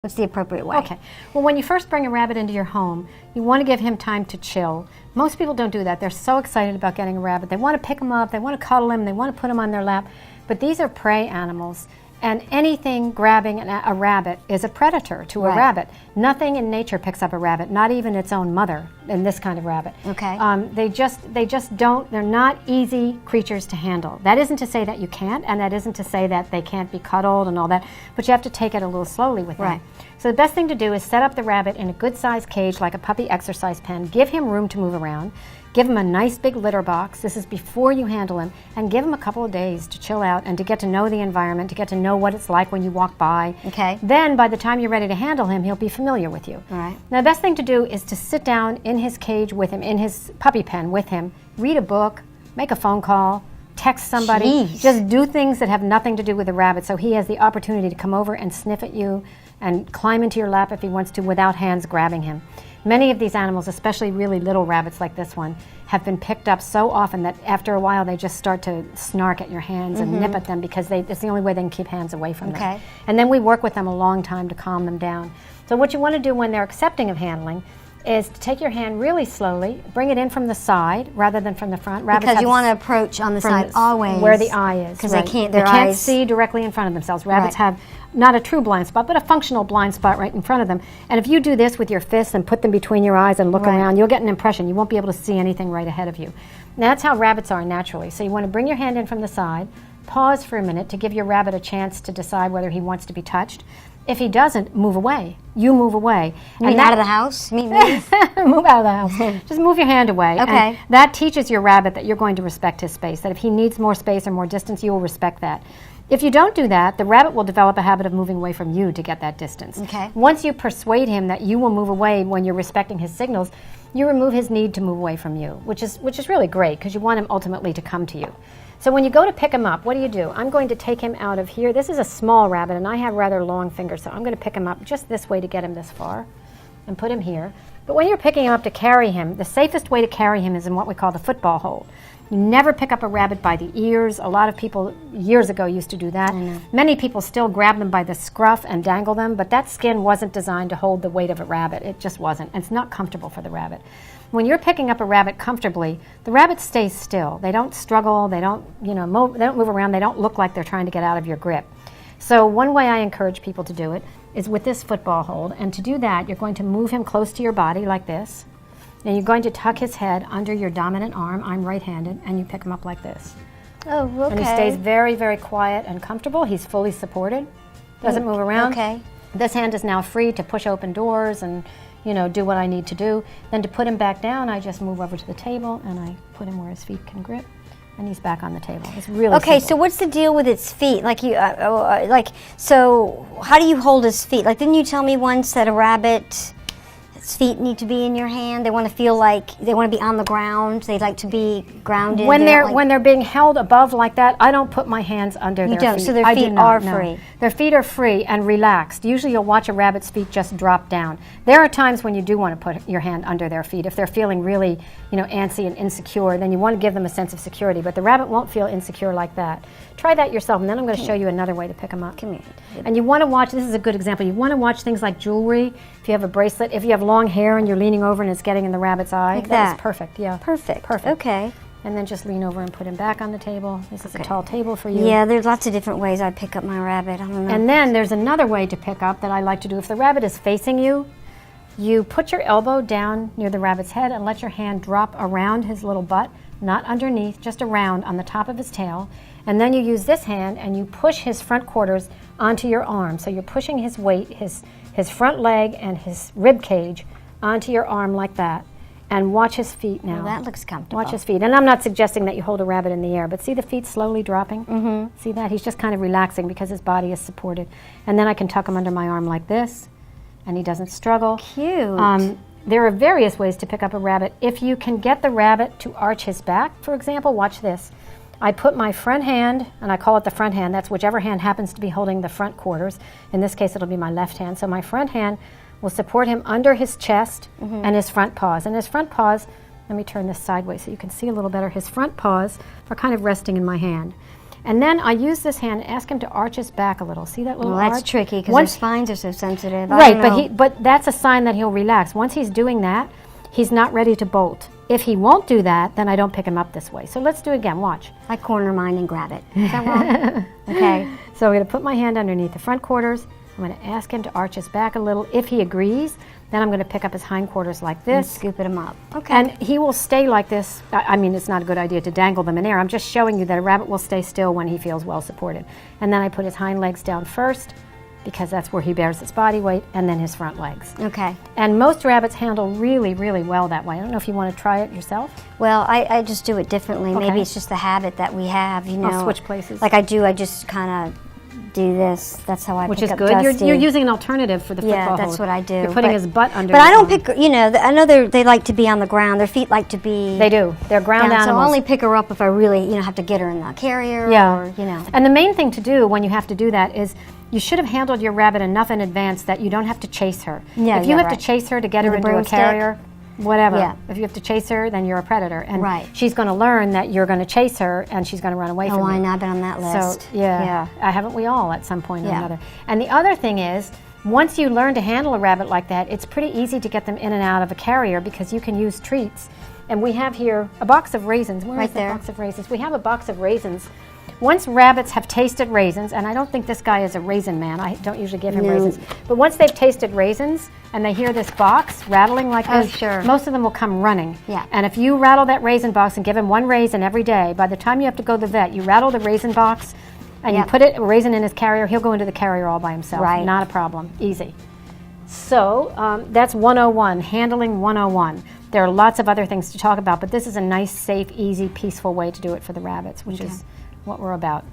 What's the appropriate way? Okay. Well, when you first bring a rabbit into your home, you want to give him time to chill. Most people don't do that. They're so excited about getting a rabbit. They want to pick him up, they want to cuddle him, they want to put him on their lap. But these are prey animals, and anything grabbing a rabbit is a predator to a rabbit. Nothing in nature picks up a rabbit, not even its own mother in this kind of rabbit. Okay. They just don't, they're not easy creatures to handle. That isn't to say that you can't, and that isn't to say that they can't be cuddled and all that, but you have to take it a little slowly with them. So the best thing to do is set up the rabbit in a good sized cage like a puppy exercise pen, give him room to move around, give him a nice big litter box, this is before you handle him, and give him a couple of days to chill out and to get to know the environment, to get to know what it's like when you walk by. Okay. Then by the time you're ready to handle him, he'll be familiar with you. All right. Now the best thing to do is to sit down in his cage with him, in his puppy pen with him, read a book, make a phone call, text somebody, just do things that have nothing to do with the rabbit so he has the opportunity to come over and sniff at you and climb into your lap if he wants to without hands grabbing him. Many of these animals, especially really little rabbits like this one, have been picked up so often that after a while they just start to snark at your hands and nip at them because it's the only way they can keep hands away from them. And then we work with them a long time to calm them down. So what you want to do when they're accepting of handling is to take your hand really slowly, bring it in from the side rather than from the front. Rabbits because you want to approach on the side always. Where the eye is. Because they can't, they can't see directly in front of themselves. Rabbits have not a true blind spot, but a functional blind spot right in front of them. And if you do this with your fists and put them between your eyes and look around, you'll get an impression. You won't be able to see anything right ahead of you. Now, that's how rabbits are naturally. So you want to bring your hand in from the side, pause for a minute to give your rabbit a chance to decide whether he wants to be touched. If he doesn't, move away. You move away. You mean out of the house? Move out of the house. Just move your hand away. Okay. And that teaches your rabbit that you're going to respect his space, that if he needs more space or more distance, you will respect that. If you don't do that, the rabbit will develop a habit of moving away from you to get that distance. Okay. Once you persuade him that you will move away when you're respecting his signals, you remove his need to move away from you, which is really great because you want him ultimately to come to you. So when you go to pick him up, what do? I'm going to take him out of here. This is a small rabbit, and I have rather long fingers, so I'm going to pick him up just this way to get him this far and put him here. But when you're picking him up to carry him, the safest way to carry him is in what we call the football hold. You never pick up a rabbit by the ears. A lot of people years ago used to do that. Many people still grab them by the scruff and dangle them, but that skin wasn't designed to hold the weight of a rabbit. It just wasn't. And it's not comfortable for the rabbit. When you're picking up a rabbit comfortably, the rabbit stays still. They don't struggle. They don't, they don't move around. They don't look like they're trying to get out of your grip. So one way I encourage people to do it is with this football hold. And to do that, you're going to move him close to your body like this. And you're going to tuck his head under your dominant arm. I'm right-handed, and you pick him up like this. Oh, okay. And he stays very, very quiet and comfortable. He's fully supported. Doesn't move around. Okay. This hand is now free to push open doors and, do what I need to do. Then to put him back down, I just move over to the table and I put him where his feet can grip, and he's back on the table. It's really okay. simple. So what's the deal with its feet? So how do you hold his feet? Like, didn't you tell me once that a rabbit's feet need to be in your hand? They want to feel like they want to be on the ground. They like to be grounded. When they're being held above like that, I don't put my hands under their feet. You don't, so their feet are free. Their feet are free and relaxed. Usually you'll watch a rabbit's feet just drop down. There are times when you do want to put your hand under their feet. If they're feeling really, antsy and insecure, then you want to give them a sense of security. But the rabbit won't feel insecure like that. Try that yourself, and then I'm going to show you another way to pick them up. Come here. And you want to watch, this is a good example, you want to watch things like jewelry. If you have a bracelet, if you have long hair and you're leaning over and it's getting in the rabbit's eye. Like that. Is perfect, yeah. Perfect. Perfect. Okay. And then just lean over and put him back on the table. This is a tall table for you. Yeah, there's lots of different ways I pick up my rabbit. I don't know. And then there's another way to pick up that I like to do. If the rabbit is facing you, you put your elbow down near the rabbit's head and let your hand drop around his little butt, not underneath, just around on the top of his tail. And then you use this hand and you push his front quarters onto your arm. So you're pushing his weight, his front leg and his rib cage onto your arm like that. And watch his feet now. Well, that looks comfortable. Watch his feet. And I'm not suggesting that you hold a rabbit in the air, but see the feet slowly dropping? See that? He's just kind of relaxing because his body is supported. And then I can tuck him under my arm like this, and he doesn't struggle. Cute. There are various ways to pick up a rabbit. If you can get the rabbit to arch his back, for example, watch this. I put my front hand, and I call it the front hand. That's whichever hand happens to be holding the front quarters. In this case, it'll be my left hand. So my front hand will support him under his chest and his front paws. And his front paws, let me turn this sideways so you can see a little better. His front paws are kind of resting in my hand. And then I use this hand, ask him to arch his back a little. See that little Well, arch? that's tricky because their spines are so sensitive. I Right, don't know. but that's a sign that he'll relax. Once he's doing that, he's not ready to bolt. If he won't do that, then I don't pick him up this way. So let's do it again, watch. I corner mine and grab it. Is that wrong? Okay. So I'm going to put my hand underneath the front quarters. I'm going to ask him to arch his back a little. If he agrees, then I'm going to pick up his hindquarters like And this. scoop him up. Okay. And he will stay like this. I mean, it's not a good idea to dangle them in air. I'm just showing you that a rabbit will stay still when he feels well supported. And then I put his hind legs down first, because that's where he bears his body weight, and then his front legs. Okay. And most rabbits handle really, really well that way. I don't know if you want to try it yourself. Well, I just do it differently. Okay. Maybe it's just the habit that we have, you know. I'll switch places. Like I do, I just kind of do this. That's how I Which pick is up good. Dusty. You're using an alternative for the football Yeah, that's hold. what I do. You're putting But- his butt under. But I his don't arm. pick, you know, I know they like to be on the ground. Their feet like to be They do. They're ground down, so animals. I'll only pick her up if I really, you know, have to get her in the carrier Yeah. or, you know. And the main thing to do when you have to do that is you should have handled your rabbit enough in advance that you don't have to chase her. Yeah, if you yeah, have right. to chase her to get With her a into a broomstick? carrier, whatever. Yeah. If you have to chase her, then you're a predator. And Right. she's going to learn that you're going to chase her and she's going to run away Oh, from I you. know, I've been on that list. So, yeah. Haven't we all at some point or Yeah. another? And the other thing is, once you learn to handle a rabbit like that, it's pretty easy to get them in and out of a carrier because you can use treats. And we have here a box of raisins. Where Right is the there. box of raisins? We have a box of raisins. Once rabbits have tasted raisins, and I don't think this guy is a raisin man, I don't usually give him No. raisins, but once they've tasted raisins and they hear this box rattling like Oh, this, sure. most of them will come running. Yeah. And if you rattle that raisin box and give him one raisin every day, by the time you have to go to the vet, you rattle the raisin box and Yep. you put a raisin in his carrier, he'll go into the carrier all by himself. Right. Not a problem. Easy. So that's 101, handling 101. There are lots of other things to talk about, but this is a nice, safe, easy, peaceful way to do it for the rabbits, which is what we're about.